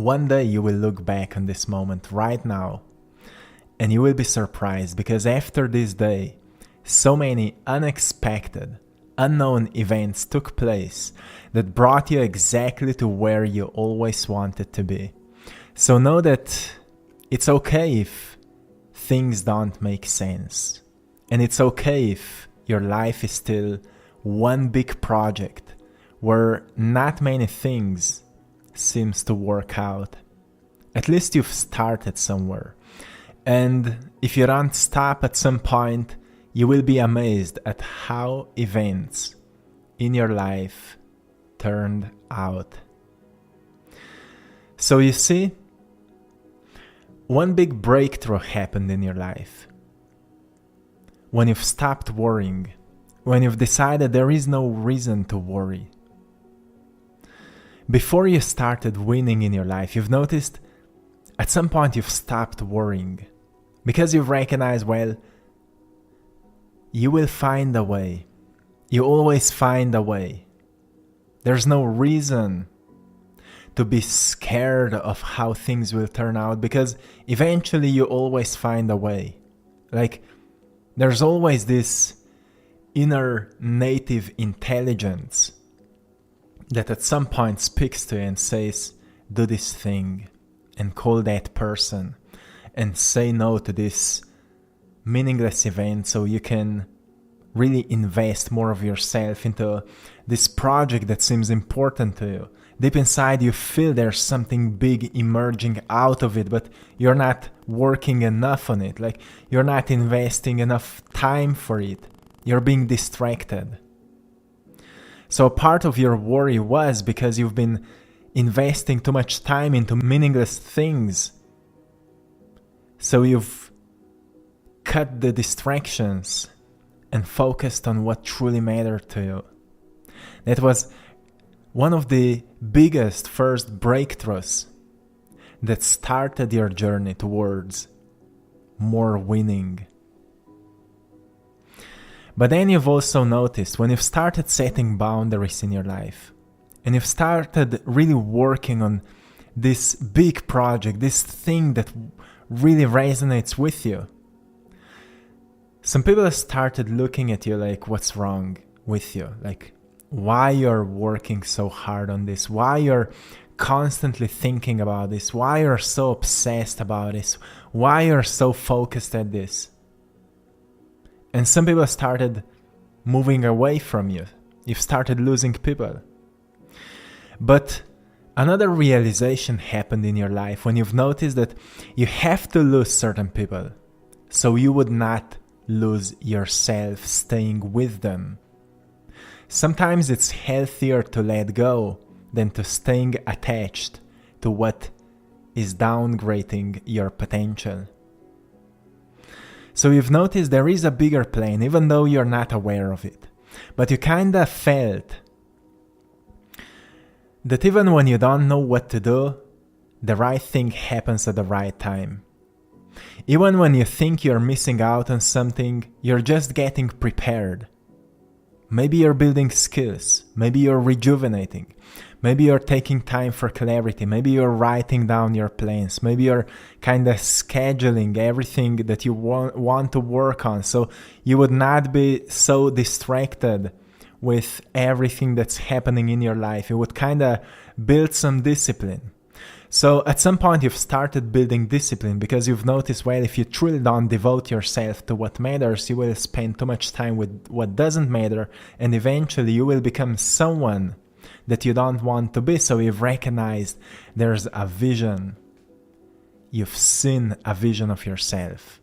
one day you will look back on this moment right now and you will be surprised, because after this day, so many unexpected, unknown events took place that brought you exactly to where you always wanted to be. So know that it's okay if things don't make sense. And it's okay if your life is still one big project where not many things seems to work out. At least you've started somewhere. And if you don't stop at some point, you will be amazed at how events in your life turned out. So you see, one big breakthrough happened in your life. When you've stopped worrying, when you've decided there is no reason to worry. Before you started winning in your life, you've noticed at some point you've stopped worrying. Because you've recognized, well, you will find a way. You always find a way. There's no reason to be scared of how things will turn out, because eventually you always find a way. Like, there's always this inner native intelligence that at some point speaks to you and says, do this thing and call that person and say no to this meaningless event so you can really invest more of yourself into this project that seems important to you. Deep inside you feel there's something big emerging out of it, but you're not working enough on it. Like, you're not investing enough time for it. You're being distracted. So part of your worry was because you've been investing too much time into meaningless things. So you've cut the distractions and focused on what truly mattered to you. That was one of the biggest first breakthroughs that started your journey towards more winning. But then you've also noticed when you've started setting boundaries in your life and you've started really working on this big project, this thing that really resonates with you, some people have started looking at you like, what's wrong with you? Like, why you're working so hard on this? Why you're constantly thinking about this? Why you're so obsessed about this? Why you're so focused at this? And some people started moving away from you. You've started losing people. But another realization happened in your life when you've noticed that you have to lose certain people so you would not lose yourself staying with them. Sometimes it's healthier to let go than to staying attached to what is downgrading your potential. So you've noticed there is a bigger plan, even though you're not aware of it. But you kinda felt that even when you don't know what to do, the right thing happens at the right time. Even when you think you're missing out on something, you're just getting prepared. Maybe you're building skills. Maybe you're rejuvenating. Maybe you're taking time for clarity. Maybe you're writing down your plans. Maybe you're kind of scheduling everything that you want to work on, so you would not be so distracted with everything that's happening in your life. You would kind of build some discipline. So at some point you've started building discipline because you've noticed, well, if you truly don't devote yourself to what matters, you will spend too much time with what doesn't matter, and eventually you will become someone that you don't want to be. So you've recognized there's a vision. You've seen a vision of yourself.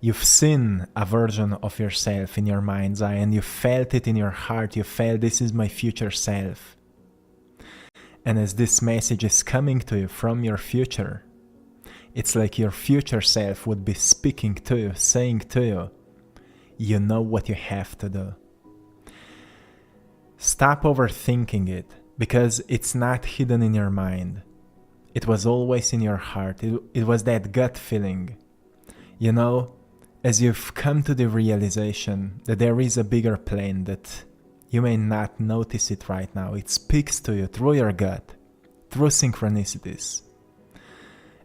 You've seen a version of yourself in your mind's eye, and you felt it in your heart. You felt, this is my future self. And as this message is coming to you from your future, it's like your future self would be speaking to you, saying to you, you know what you have to do. Stop overthinking it, because it's not hidden in your mind. It was always in your heart. It was that gut feeling. You know, as you've come to the realization that there is a bigger plan, that you may not notice it right now, it speaks to you through your gut, through synchronicities,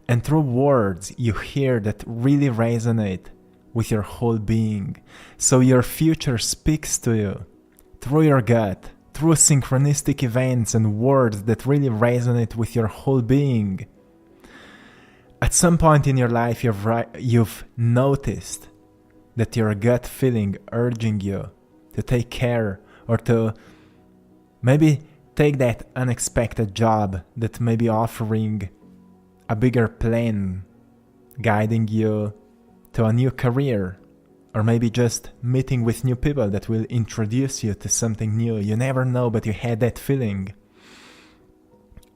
and through words you hear that really resonate with your whole being. So your future speaks to you through your gut, through synchronistic events and words that really resonate with your whole being. At some point in your life, you've noticed that your gut feeling urging you to take care or to maybe take that unexpected job that may be offering a bigger plan, guiding you to a new career, or maybe just meeting with new people that will introduce you to something new. You never know, but you had that feeling.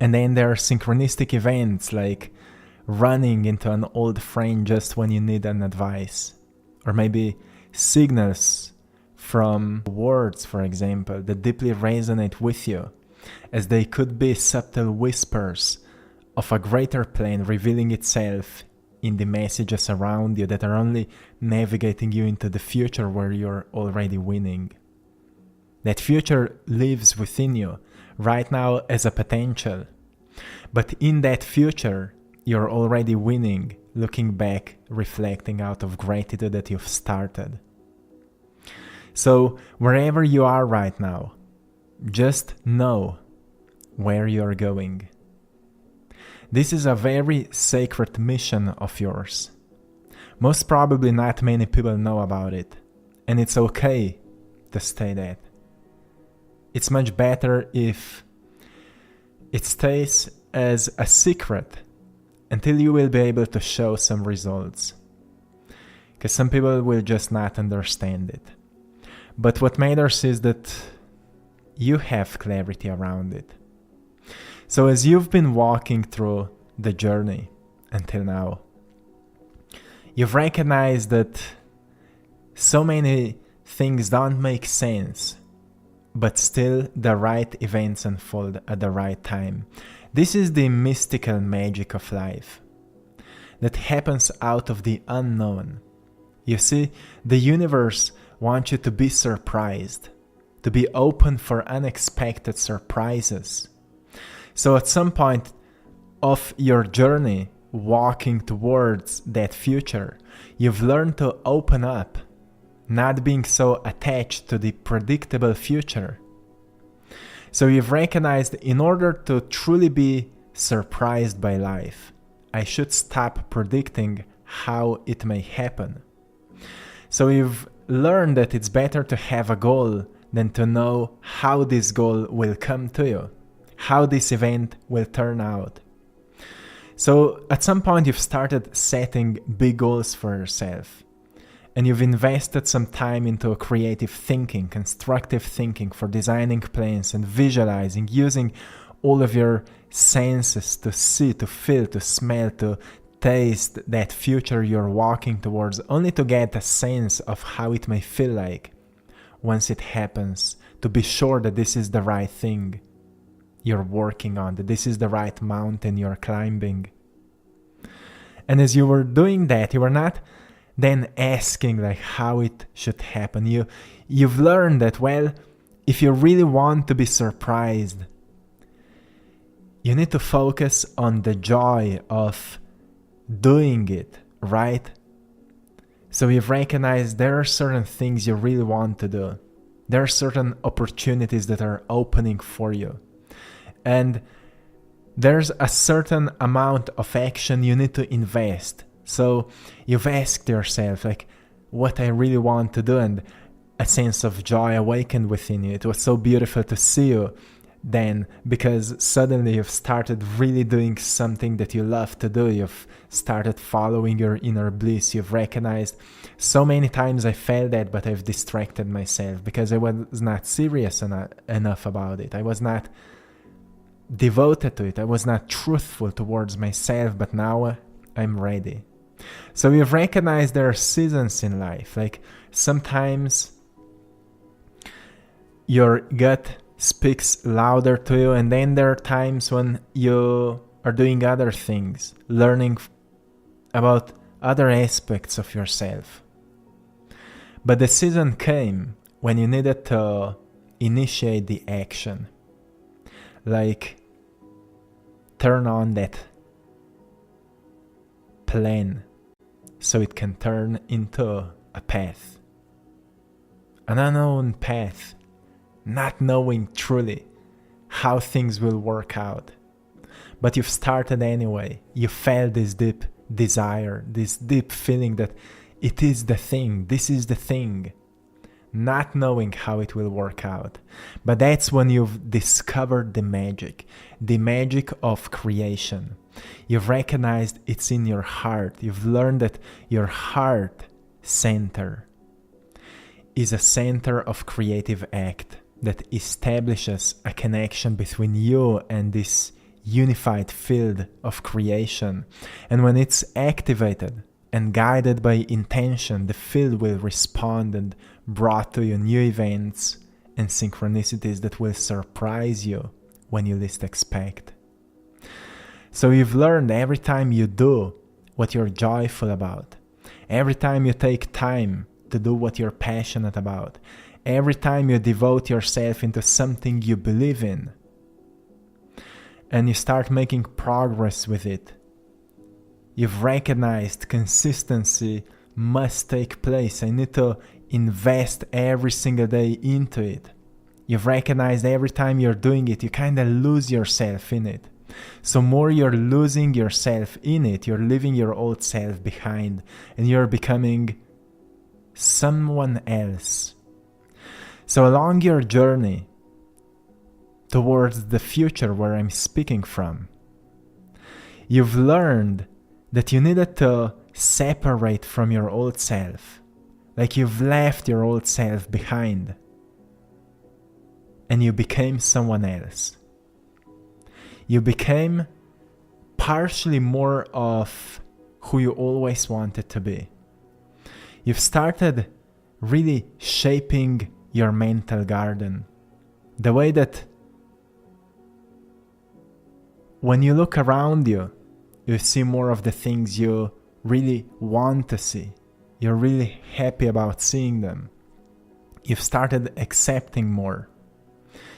And then there are synchronistic events like running into an old friend just when you need an advice, or maybe signals from words, for example, that deeply resonate with you, as they could be subtle whispers of a greater plan revealing itself in the messages around you that are only navigating you into the future where you're already winning. That future lives within you right now as a potential, but in that future you're already winning, looking back, reflecting out of gratitude that you've started. So wherever you are right now, just know where you're going. This is a very sacred mission of yours. Most probably not many people know about it, and it's okay to stay that. It's much better if it stays as a secret until you will be able to show some results, because some people will just not understand it. But what matters is that you have clarity around it. So as you've been walking through the journey until now, you've recognized that so many things don't make sense, but still the right events unfold at the right time. This is the mystical magic of life that happens out of the unknown. You see, the universe wants you to be surprised, to be open for unexpected surprises. So at some point of your journey walking towards that future, you've learned to open up, not being so attached to the predictable future. So you've recognized in order to truly be surprised by life, I should stop predicting how it may happen. So you've learned that it's better to have a goal than to know how this goal will come to you, how this event will turn out. So at some point you've started setting big goals for yourself, and you've invested some time into creative thinking, constructive thinking for designing plans and visualizing, using all of your senses to see, to feel, to smell, to taste that future you're walking towards, only to get a sense of how it may feel like once it happens, to be sure that this is the right thing you're working on, that this is the right mountain you're climbing. And as you were doing that, you were not then asking like how it should happen. You've learned that, well, if you really want to be surprised, you need to focus on the joy of doing it, right? So you've recognized there are certain things you really want to do. There are certain opportunities that are opening for you. And there's a certain amount of action you need to invest. So you've asked yourself, like, what I really want to do, and a sense of joy awakened within you. It was so beautiful to see you then, because suddenly you've started really doing something that you love to do. You've started following your inner bliss. You've recognized so many times I felt that, but I've distracted myself because I was not serious enough about it. I was not devoted to it. I was not truthful towards myself, but now I'm ready. So we've recognized there are seasons in life. Like sometimes your gut speaks louder to you, and then there are times when you are doing other things, learning about other aspects of yourself. But the season came when you needed to initiate the action, like turn on that plan so it can turn into a path. An unknown path, not knowing truly how things will work out. But you've started anyway. You felt this deep desire, this deep feeling that it is the thing, this is the thing, not knowing how it will work out. But that's when you've discovered the magic of creation. You've recognized it's in your heart. You've learned that your heart center is a center of creative act that establishes a connection between you and this unified field of creation. And when it's activated and guided by intention, the field will respond and brought to you new events and synchronicities that will surprise you when you least expect. So you've learned every time you do what you're joyful about, every time you take time to do what you're passionate about, every time you devote yourself into something you believe in, and you start making progress with it, you've recognized consistency must take place. I need to invest every single day into it. You've recognized every time you're doing it, you kind of lose yourself in it. So more you're losing yourself in it, you're leaving your old self behind and you're becoming someone else. So along your journey towards the future where I'm speaking from, you've learned that you needed to separate from your old self. Like you've left your old self behind and you became someone else. You became partially more of who you always wanted to be. You've started really shaping your mental garden. The way that when you look around you, you see more of the things you really want to see. You're really happy about seeing them. You've started accepting more.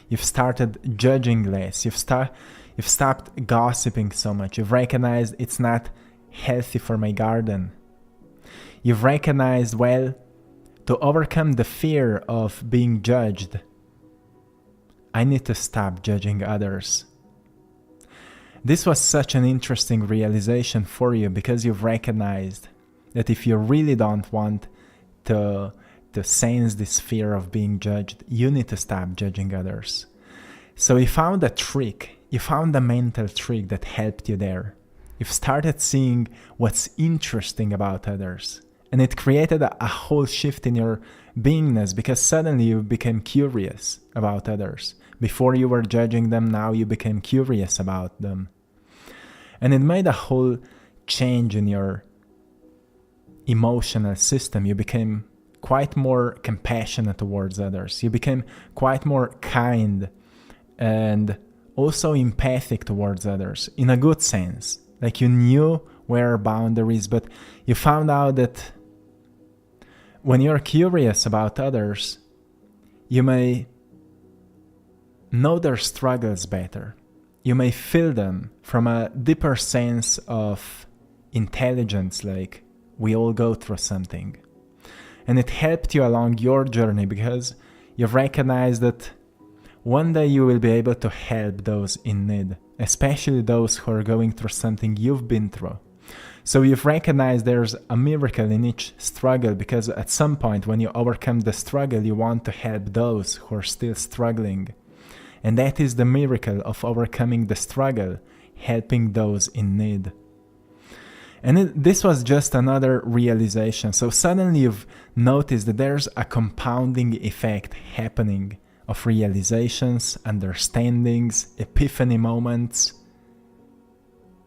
You've started judging less. You've stopped gossiping so much. You've recognized it's not healthy for my garden. You've recognized, well, to overcome the fear of being judged, I need to stop judging others. This was such an interesting realization for you because you've recognized that if you really don't want to sense this fear of being judged, you need to stop judging others. So you found a trick. You found a mental trick that helped you there. You've started seeing what's interesting about others. And it created a whole shift in your beingness because suddenly you became curious about others. Before you were judging them, now you became curious about them. And it made a whole change in your emotional system. You became quite more compassionate towards others. You became quite more kind and also empathic towards others in a good sense. Like you knew where boundaries, but you found out that when you're curious about others, you may know their struggles better. You may feel them from a deeper sense of intelligence, like we all go through something. And it helped you along your journey because you've recognized that one day you will be able to help those in need, especially those who are going through something you've been through. So you've recognized there's a miracle in each struggle because at some point when you overcome the struggle, you want to help those who are still struggling. And that is the miracle of overcoming the struggle, helping those in need. And this was just another realization. So suddenly you've noticed that there's a compounding effect happening of realizations, understandings, epiphany moments,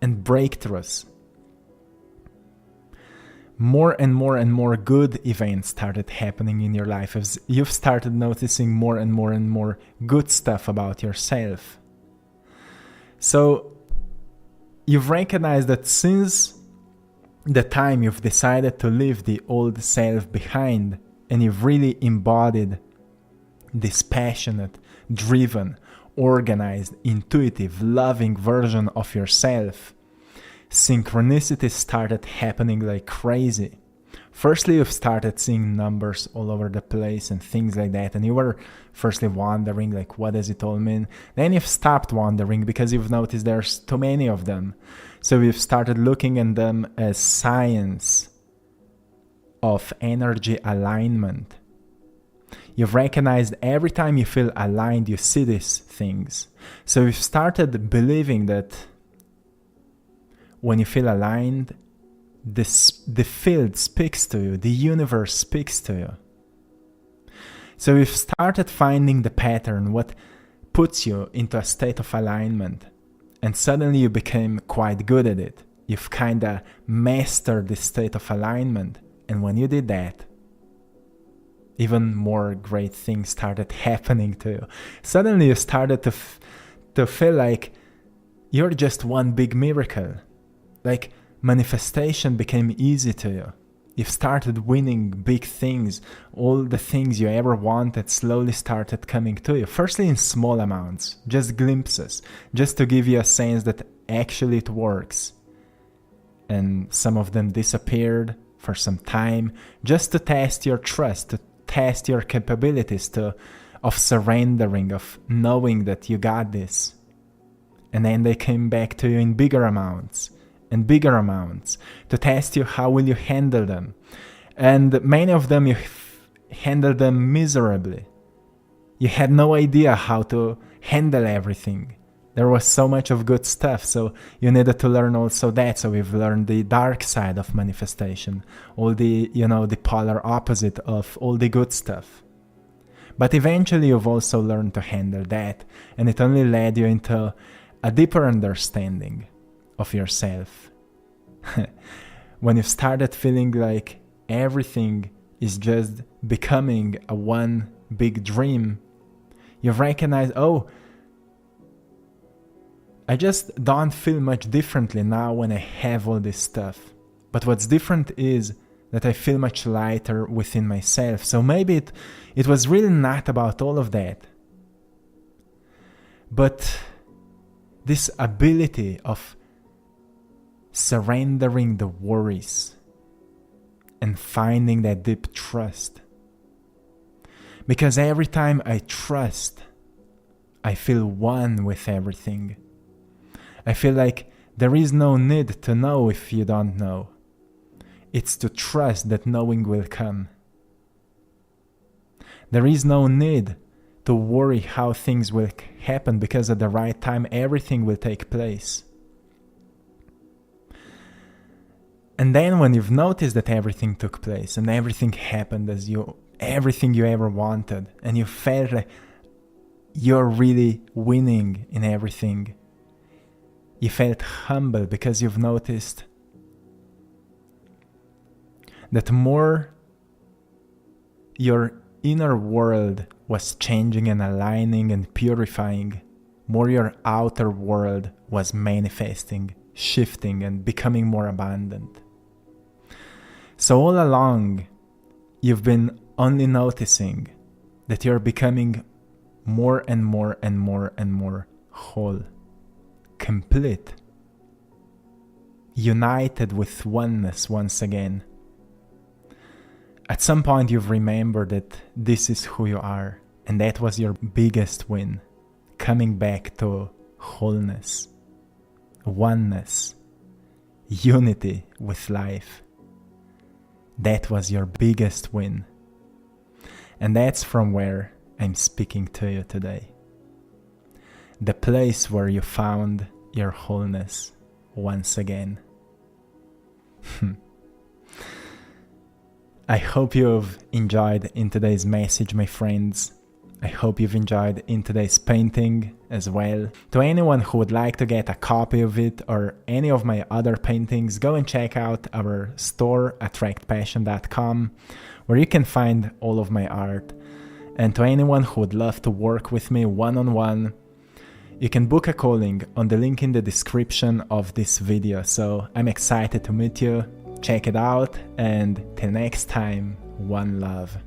and breakthroughs. More and more good events started happening in your life as you've started noticing more and more good stuff about yourself. So you've recognized that since the time you've decided to leave the old self behind and you've really embodied this passionate, driven, organized, intuitive, loving version of yourself, synchronicities started happening like crazy. Firstly, you've started seeing numbers all over the place and things like that, and you were firstly wondering like, what does it all mean? Then you've stopped wondering because you've noticed there's too many of them. So you've started looking at them as science of energy alignment. You've recognized every time you feel aligned, you see these things. So you've started believing that when you feel aligned, the field speaks to you, the universe speaks to you. So you've started finding the pattern, what puts you into a state of alignment, and suddenly you became quite good at it. You've kind of mastered this state of alignment, and when you did that, even more great things started happening to you. Suddenly you started to feel like you're just one big miracle. Like manifestation became easy to you. You've started winning big things. All the things you ever wanted slowly started coming to you. Firstly in small amounts, just glimpses, just to give you a sense that actually it works. And some of them disappeared for some time, just to test your trust, to test your capabilities of surrendering, of knowing that you got this. And then they came back to you in bigger amounts and bigger amounts to test you how will you handle them. And many of them you handled them miserably. You had no idea how to handle everything. There was so much of good stuff, so you needed to learn also that. So we've learned the dark side of manifestation, all the, the polar opposite of all the good stuff. But eventually you've also learned to handle that, and it only led you into a deeper understanding of yourself. When you've started feeling like everything is just becoming a one big dream, you've recognized, oh, I just don't feel much differently now when I have all this stuff. But what's different is that I feel much lighter within myself. So maybe it was really not about all of that. But this ability of surrendering the worries and finding that deep trust. Because every time I trust, I feel one with everything. I feel like there is no need to know if you don't know. It's to trust that knowing will come. There is no need to worry how things will happen, because at the right time everything will take place. And then when you've noticed that everything took place and everything happened as everything you ever wanted, and you felt like you're really winning in everything, you felt humble because you've noticed that more your inner world was changing and aligning and purifying, more your outer world was manifesting, shifting, and becoming more abundant. So all along, you've been only noticing that you're becoming more and more and more and more whole, complete, united with oneness once again. At some point you've remembered that this is who you are, and that was your biggest win, coming back to wholeness, oneness, unity with life. That was your biggest win. And that's from where I'm speaking to you today. The place where you found your wholeness once again. I hope you've enjoyed in today's message, my friends. I hope you've enjoyed in today's painting as well. To anyone who would like to get a copy of it or any of my other paintings, go and check out our store, AttractPassion.com, where you can find all of my art. And to anyone who would love to work with me one-on-one, you can book a calling on the link in the description of this video. So I'm excited to meet you. Check it out, and till next time, one love.